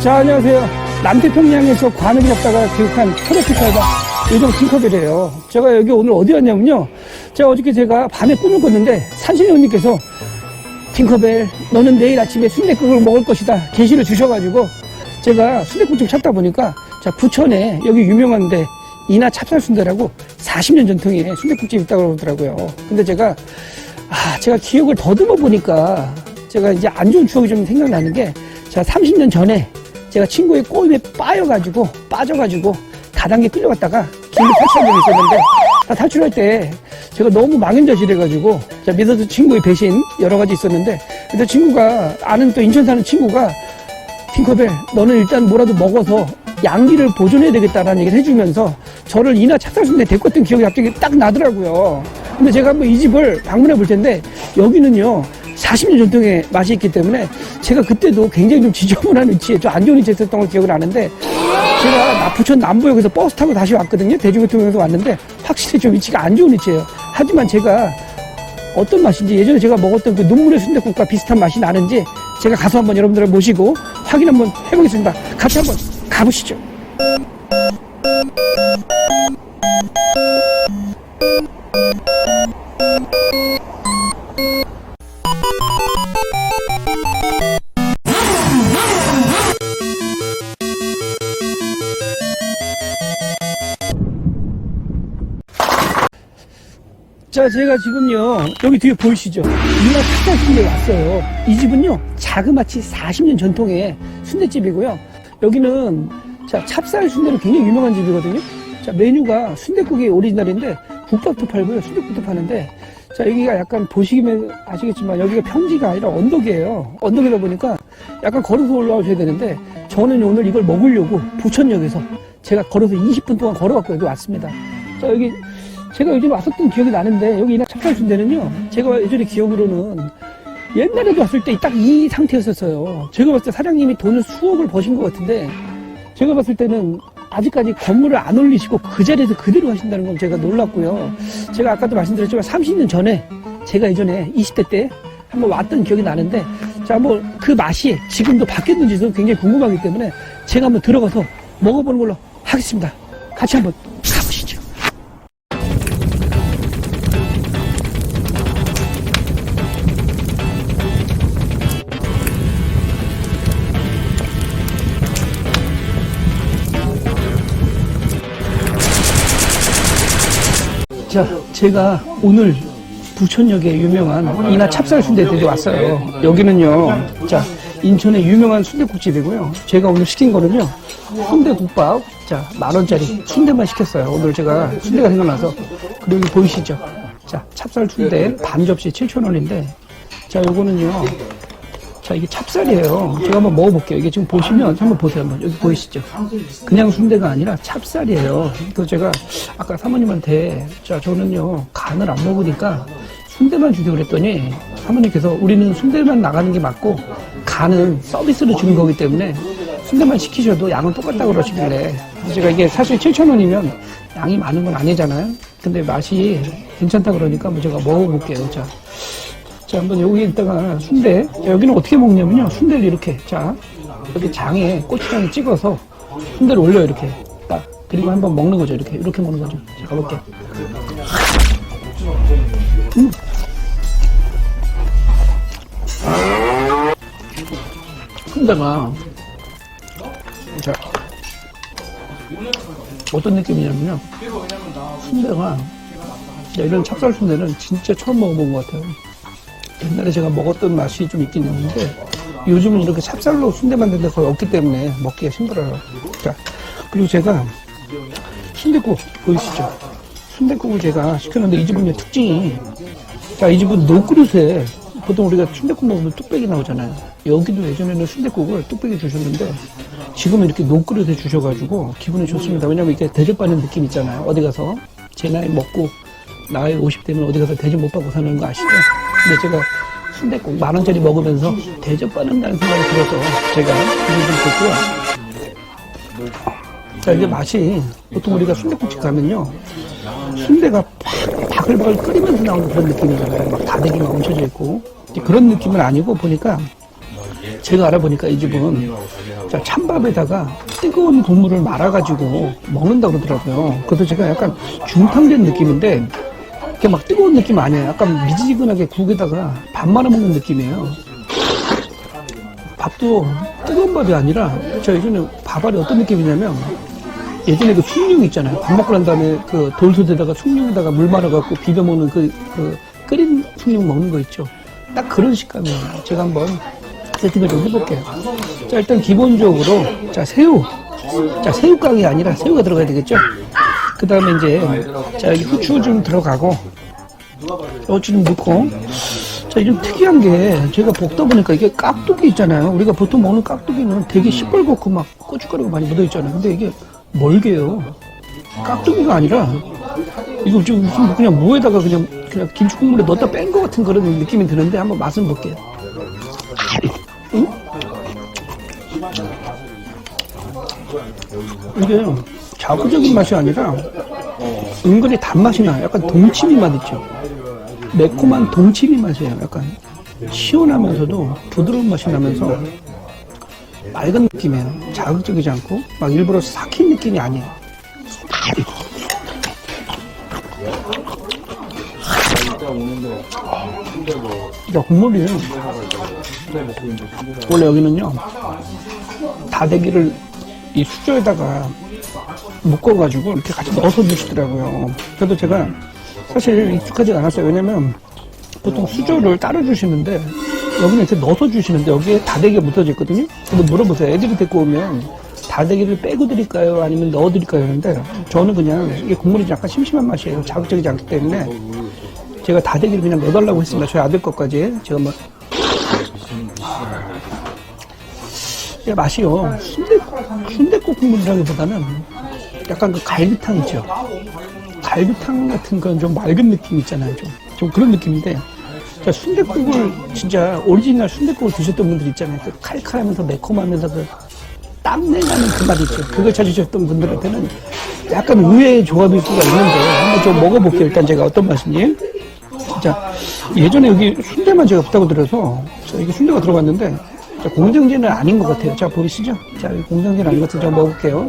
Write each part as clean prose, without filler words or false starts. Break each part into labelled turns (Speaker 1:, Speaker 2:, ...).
Speaker 1: 자, 안녕하세요. 남태평양에서 관을 잡다가 귀국한 트로피칼바 요정 팅커벨이에요. 제가 여기 오늘 어디 왔냐면요. 제가 어저께 제가 밤에 꿈을 꿨는데 산신령님께서 팅커벨 너는 내일 아침에 순댓국을 먹을 것이다 계시를 주셔가지고 제가 순댓국 좀 찾다 보니까 자 부천에 여기 유명한데 이나 찹쌀순대라고 40년 전통의 순댓국집이 있다고 그러더라고요. 근데 제가 기억을 더듬어 보니까 제가 이제 안 좋은 추억이 좀 생각나는 게 자 30년 전에 제가 친구의 꼬임에 빠져가지고 다단계 끌려갔다가 길을 탈출한 적이 있었는데 탈출할 때 제가 너무 망연자실해가지고 자 믿어도 친구의 배신 여러 가지 있었는데 근데 친구가 아는 또 인천 사는 친구가 팅커벨 너는 일단 뭐라도 먹어서 양기를 보존해야 되겠다라는 얘기를 해주면서 저를 이나 찹쌀순대 데리고 왔던 기억이 갑자기 딱 나더라고요. 근데 제가 한번 이 집을 방문해 볼 텐데 여기는요 40년 전통의 맛이 있기 때문에 제가 그때도 굉장히 좀 지저분한 위치에 좀 안 좋은 위치에 있었던 걸 기억을 하는데 제가 부천 남부역에서 버스 타고 다시 왔거든요. 대중교통에서 왔는데 확실히 좀 위치가 안 좋은 위치예요. 하지만 제가 어떤 맛인지 예전에 제가 먹었던 그 눈물의 순댓국과 비슷한 맛이 나는지 제가 가서 한번 여러분들을 모시고 확인 한번 해보겠습니다. 같이 한번 가보시죠. 자, 제가 지금요, 여기 뒤에 보이시죠? 이나 찹쌀순대에 왔어요. 이 집은요, 자그마치 40년 전통의 순대집이고요. 여기는, 자, 찹쌀순대로 굉장히 유명한 집이거든요. 자, 메뉴가 순댓국이 오리지널인데, 국밥도 팔고요, 순댓국도 파는데, 자, 여기가 약간 보시면 아시겠지만, 여기가 평지가 아니라 언덕이에요. 언덕이다 보니까 약간 걸어서 올라오셔야 되는데, 저는 오늘 이걸 먹으려고 부천역에서 제가 걸어서 20분 동안 걸어갖고 여기 왔습니다. 자, 여기, 제가 요즘 왔었던 기억이 나는데 여기 이나 찹쌀순대는요 제가 예전에 기억으로는 옛날에도 왔을 때 딱 이 상태였었어요. 제가 봤을 때 사장님이 돈을 수억을 버신 것 같은데 제가 봤을 때는 아직까지 건물을 안 올리시고 그 자리에서 그대로 하신다는 건 제가 놀랐고요. 제가 아까도 말씀드렸지만 30년 전에 제가 예전에 20대 때 한번 왔던 기억이 나는데 자 한번 그 맛이 지금도 바뀌었는지도 굉장히 궁금하기 때문에 제가 한번 들어가서 먹어보는 걸로 하겠습니다. 같이 한번 가보시죠. 자, 제가 오늘 부천역에 유명한 이나 찹쌀순대집에 왔어요. 여기는요, 자, 인천의 유명한 순댓국집이고요. 제가 오늘 시킨 거는요, 순대국밥, 자, 10,000원짜리 순대만 시켰어요. 오늘 제가 순대가 생각나서. 그리고 여기 보이시죠? 자, 찹쌀순대 반 접시 7,000원인데, 자, 요거는요, 자, 이게 찹쌀이에요. 제가 한번 먹어볼게요. 이게 지금 보시면, 한번 보세요. 한번. 여기 보이시죠? 그냥 순대가 아니라 찹쌀이에요. 그래서 제가 아까 사모님한테, 자, 저는요, 간을 안 먹으니까 순대만 주세요 그랬더니, 사모님께서 우리는 순대만 나가는 게 맞고, 간은 서비스로 주는 거기 때문에 순대만 시키셔도 양은 똑같다고 그러시길래, 제가 이게 사실 7,000원이면 양이 많은 건 아니잖아요. 근데 맛이 괜찮다 그러니까 뭐 제가 먹어볼게요. 자. 자, 한번 여기에다가 순대, 여기는 어떻게 먹냐면요. 순대를 이렇게, 자, 여기 장에 고추장에 찍어서 순대를 올려요, 이렇게. 딱. 그리고 한번 먹는 거죠, 이렇게. 이렇게 먹는 거죠. 자, 가볼게요. 순대가, 자, 어떤 느낌이냐면요. 순대가, 이런 찹쌀 순대는 진짜 처음 먹어본 것 같아요. 옛날에 제가 먹었던 맛이 좀 있긴 있는데 요즘은 이렇게 찹쌀로 순대 만드는 데 거의 없기 때문에 먹기가 힘들어요. 자, 그리고 제가 순댓국 보이시죠? 순댓국을 제가 시켰는데 이 집은 특징이 자, 이 집은 노그릇에 보통 우리가 순댓국 먹으면 뚝배기 나오잖아요. 여기도 예전에는 순댓국을 뚝배기 주셨는데 지금은 이렇게 노그릇에 주셔가지고 기분이 좋습니다. 왜냐면 이게 대접받는 느낌 있잖아요. 어디 가서 제 나이 먹고 나이 50대면 어디 가서 대접 못 받고 사는 거 아시죠? 근데 제가 순댓국 10,000원짜리 먹으면서 대접받는다는 생각이 들어서 제가 기분이 좀 좋고요. 자, 이게 맛이 보통 우리가 순댓국집 가면요. 순대가 바글바글 끓이면서 나오는 그런 느낌이잖아요. 막 다대기가 얹혀져 있고. 그런 느낌은 아니고 보니까 제가 알아보니까 이 집은 자, 찬밥에다가 뜨거운 국물을 말아가지고 먹는다고 그러더라고요. 그래서 제가 약간 중탕된 느낌인데 이렇게 막 뜨거운 느낌 아니에요. 약간 미지근하게 국에다가 밥 말아 먹는 느낌이에요. 밥도 뜨거운 밥이 아니라 저 예전에 밥알이 어떤 느낌이냐면 예전에 그 숭늉 있잖아요. 밥 먹고 난 다음에 그 돌솥에다가 숭늉에다가 물 말아갖고 비벼 먹는 그 끓인 숭늉 먹는 거 있죠. 딱 그런 식감이에요. 제가 한번 세팅을 좀 해볼게요. 자, 일단 기본적으로 자, 새우. 자, 새우깡이 아니라 새우가 들어가야 되겠죠. 그 다음에 이제 자, 여기 후추 좀 들어가고 후추 좀 넣고 자, 좀 특이한 게 제가 볶다 보니까 이게 깍두기 있잖아요. 우리가 보통 먹는 깍두기는 되게 시뻘겋고 막 고춧가루가 많이 묻어 있잖아요. 근데 이게 멀게요. 깍두기가 아니라 이거 지금 무슨 그냥 무에다가 그냥 김치 국물에 넣었다 뺀 것 같은 그런 느낌이 드는데 한번 맛을 볼게요. 응? 이게 자극적인 맛이 아니라 은근히 단맛이 나요. 약간 동치미 맛 있죠. 매콤한 동치미 맛이에요. 약간 시원하면서도 부드러운 맛이 나면서 맑은 느낌이에요. 자극적이지 않고 막 일부러 삭힌 느낌이 아니에요. 야, 국물이 원래 여기는요 다대기를 이 수저에다가 묶어가지고 이렇게 같이 넣어서 주시더라고요. 그래도 제가 사실 익숙하지 않았어요. 왜냐면 보통 수저를 따로 주시는데 여기는 이렇게 넣어서 주시는데 여기에 다대기가 묻어져 있거든요. 근데 물어보세요. 애들이 데리고 오면 다대기를 빼고 드릴까요? 아니면 넣어 드릴까요? 하는데 저는 그냥 이게 국물이 약간 심심한 맛이에요. 자극적이지 않기 때문에 제가 다대기를 그냥 넣어달라고 했습니다. 저희 아들 것까지. 제가 뭐 맛이요. 순댓국 국물이라기보다는 약간 그 갈비탕 있죠. 갈비탕 같은 그런 좀 맑은 느낌 있잖아요. 좀 그런 느낌인데 자, 순댓국을 진짜 오리지널 순댓국을 드셨던 분들 있잖아요. 그 칼칼하면서 매콤하면서 그 땀내 나는 그 맛 있죠. 그걸 찾으셨던 분들한테는 약간 의외의 조합일 수가 있는데 한번 좀 먹어볼게요. 일단 제가 어떤 맛인지. 자, 예전에 여기 순대만 제가 부탁을 드려서 이게 순대가 들어갔는데 자, 공정제는 아닌 것 같아요. 자, 보이시죠? 자, 공정제는 아닌 것 같아서 제가 먹어볼게요.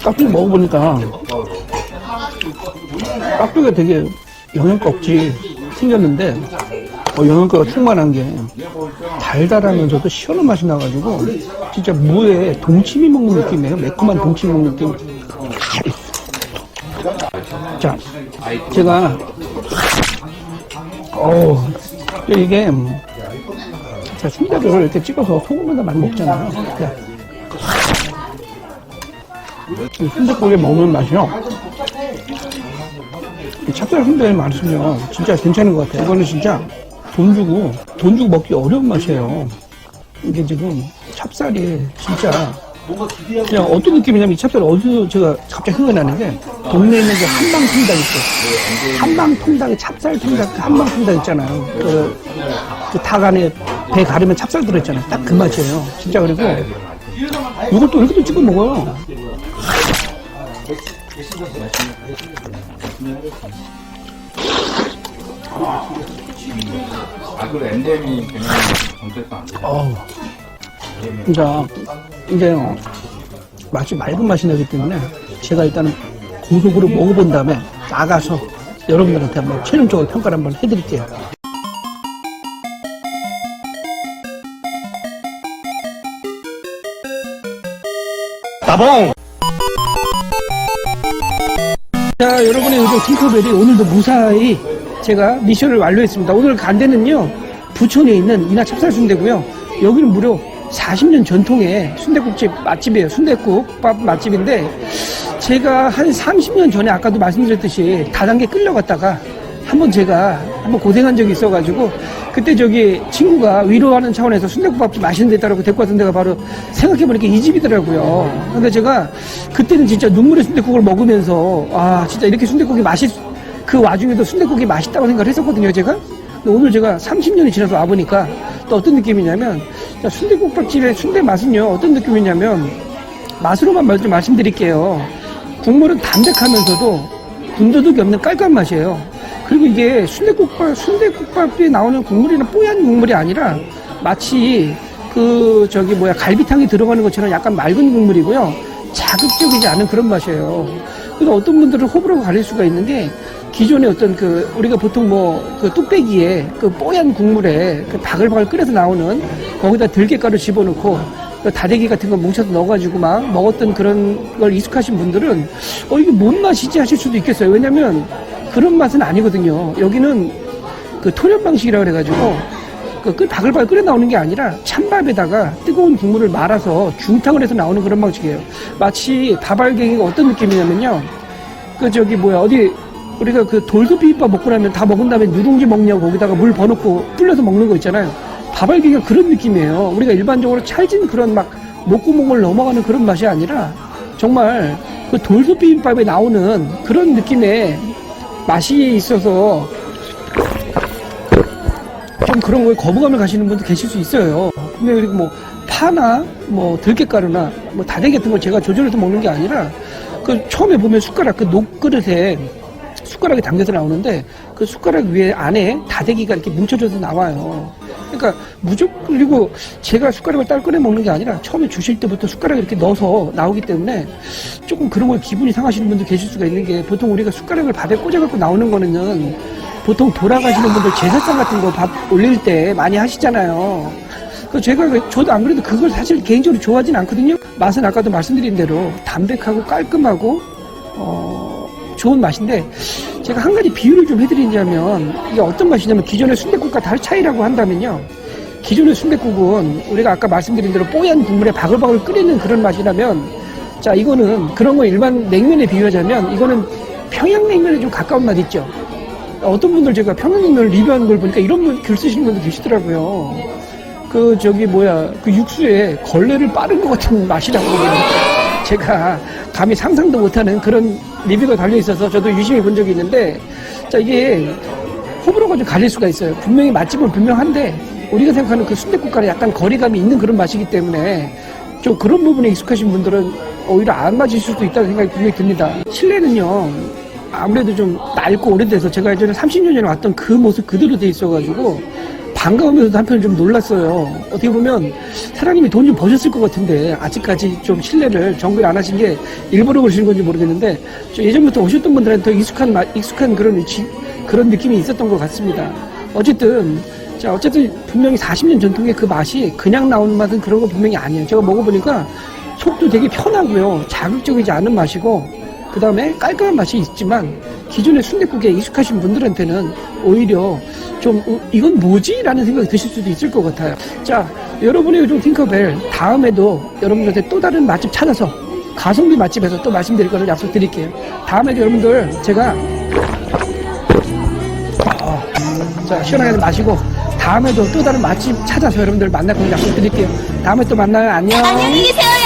Speaker 1: 깍두기 먹어보니까 깍두기가 되게 영양가 없이 생겼는데 영양가가 충만한 게 달달하면서도 시원한 맛이 나가지고 진짜 무에 동치미 먹는 느낌이에요. 매콤한 동치미 먹는 느낌. 자, 제가 이게 자, 순대를 이렇게 찍어서 소금에다 많이 먹잖아요. 이 순댓국에 먹는 맛이요. 찹쌀 순대에 맛있으면 진짜 괜찮은 것 같아요. 이거는 진짜 돈 주고 먹기 어려운 맛이에요. 이게 지금 찹쌀이 진짜 그냥 어떤 느낌이냐면 이 찹쌀 어디서 제가 갑자기 생각나는 게 동네에 있는 그 한방통닭 있죠. 한방통닭에 찹쌀 통닭 한방통닭 있잖아요. 그 닭 안에 배 가르면 찹쌀 들어있잖아요. 딱 그 맛이에요. 진짜. 그리고 이걸 또 이렇게 또 찍어 먹어요.
Speaker 2: 그 엔데미 개념이 정체성 안 돼요.
Speaker 1: 자, 이제 맛이 맑은 맛이 나기 때문에 제가 일단은 고속으로 먹어본 다음에 나가서 여러분들한테 한번 최종적으로 평가를 한번 해드릴게요. 따봉! 자, 여러분의 요즘 팅커벨이 오늘도 무사히 제가 미션을 완료했습니다. 오늘 간 데는요, 부천에 있는 이나 찹쌀순대고요. 여기는 무려 40년 전통의 순댓국집 맛집이에요. 순댓국밥 맛집인데 제가 한 30년 전에 아까도 말씀드렸듯이 다단계 끌려갔다가 제가 한번 고생한 적이 있어가지고 그때 저기 친구가 위로하는 차원에서 순댓국밥집 맛있는 데 있다고 데리고 왔던 데가 바로 생각해보니까 이 집이더라고요. 근데 제가 그때는 진짜 눈물의 순댓국을 먹으면서 진짜 이렇게 순댓국이 그 와중에도 순댓국이 맛있다고 생각을 했었거든요, 제가. 근데 오늘 제가 30년이 지나서 와보니까 또 어떤 느낌이냐면, 순대국밥집의 순대 맛은요, 어떤 느낌이냐면, 맛으로만 좀 말씀드릴게요. 국물은 담백하면서도 군더더기 없는 깔끔한 맛이에요. 그리고 이게 순대국밥에 나오는 국물이나 뽀얀 국물이 아니라 마치 갈비탕이 들어가는 것처럼 약간 맑은 국물이고요. 자극적이지 않은 그런 맛이에요. 그래서 어떤 분들은 호불호가 갈릴 수가 있는 게, 기존에 어떤 우리가 보통 뚝배기에 뽀얀 국물에 바글바글 끓여서 나오는 거기다 들깨가루 집어넣고 다대기 같은 거 뭉쳐서 넣어가지고 막 먹었던 그런 걸 익숙하신 분들은 이게 뭔 맛이지 하실 수도 있겠어요. 왜냐면 그런 맛은 아니거든요. 여기는 토렴 방식이라 그래가지고 바글바글 끓여 나오는 게 아니라 찬밥에다가 뜨거운 국물을 말아서 중탕을 해서 나오는 그런 방식이에요. 마치 다발갱이가 어떤 느낌이냐면요. 우리가 돌솥 비빔밥 먹고 나면 다 먹은 다음에 누룽지 먹냐고 거기다가 물 버놓고 불려서 먹는 거 있잖아요. 다발갱이가 그런 느낌이에요. 우리가 일반적으로 찰진 그런 막 목구멍을 넘어가는 그런 맛이 아니라 정말 돌솥 비빔밥에 나오는 그런 느낌의 맛이 있어서 좀 그런 거에 거부감을 가시는 분도 계실 수 있어요. 근데 그리고 파나 들깨가루나 다대기 같은 걸 제가 조절해서 먹는 게 아니라 처음에 보면 숟가락 녹그릇에 숟가락이 담겨서 나오는데 그 숟가락 위에 안에 다대기가 이렇게 뭉쳐져서 나와요. 그러니까 그리고 제가 숟가락을 따로 꺼내 먹는 게 아니라 처음에 주실 때부터 숟가락을 이렇게 넣어서 나오기 때문에 조금 그런 걸 기분이 상하시는 분도 계실 수가 있는 게, 보통 우리가 숟가락을 밥에 꽂아갖고 나오는 거는 보통 돌아가시는 분들 제사상 같은 거 밥 올릴 때 많이 하시잖아요. 저도 안 그래도 그걸 사실 개인적으로 좋아하진 않거든요. 맛은 아까도 말씀드린 대로 담백하고 깔끔하고 좋은 맛인데, 제가 한 가지 비유를 좀 해드리자면 이게 어떤 맛이냐면, 기존의 순댓국과 다른 차이라고 한다면요, 기존의 순댓국은 우리가 아까 말씀드린 대로 뽀얀 국물에 바글바글 끓이는 그런 맛이라면, 이거는 그런 거 일반 냉면에 비유하자면 이거는 평양냉면에 좀 가까운 맛 있죠. 어떤 분들 제가 평양냉면을 리뷰하는 걸 보니까 이런 글 쓰시는 분도 계시더라고요. 육수에 걸레를 빠른 것 같은 맛이라고 제가 감히 상상도 못하는 그런 리뷰가 달려있어서 저도 유심히 본 적이 있는데, 이게 호불호가 좀 갈릴 수가 있어요. 분명히 맛집은 분명한데 우리가 생각하는 순댓국과는 약간 거리감이 있는 그런 맛이기 때문에 좀 그런 부분에 익숙하신 분들은 오히려 안 맞을 수도 있다는 생각이 분명히 듭니다. 실내는요, 아무래도 좀 낡고 오래돼서 제가 예전에 30년 전에 왔던 그 모습 그대로 돼 있어가지고 반가우면서도 한편 좀 놀랐어요. 어떻게 보면 사장님이 돈 좀 버셨을 것 같은데 아직까지 좀 실내를 정비를 안 하신 게 일부러 그러시는 건지 모르겠는데, 예전부터 오셨던 분들한테 더 익숙한 그런 느낌이 있었던 것 같습니다. 어쨌든 분명히 40년 전통의 그 맛이 그냥 나오는 맛은 그런 거 분명히 아니에요. 제가 먹어보니까 속도 되게 편하고요, 자극적이지 않은 맛이고, 그 다음에 깔끔한 맛이 있지만 기존의 순댓국에 익숙하신 분들한테는 오히려 좀 이건 뭐지? 라는 생각이 드실 수도 있을 것 같아요. 여러분의 요즘 팅커벨 다음에도 여러분들한테 또 다른 맛집 찾아서 가성비 맛집에서 또 말씀드릴 것을 약속드릴게요. 다음에도 여러분들 제가 시원하게 마시고 다음에도 또 다른 맛집 찾아서 여러분들 만날 것을 약속드릴게요. 다음에 또 만나요. 안녕.
Speaker 3: 안녕히 계세요.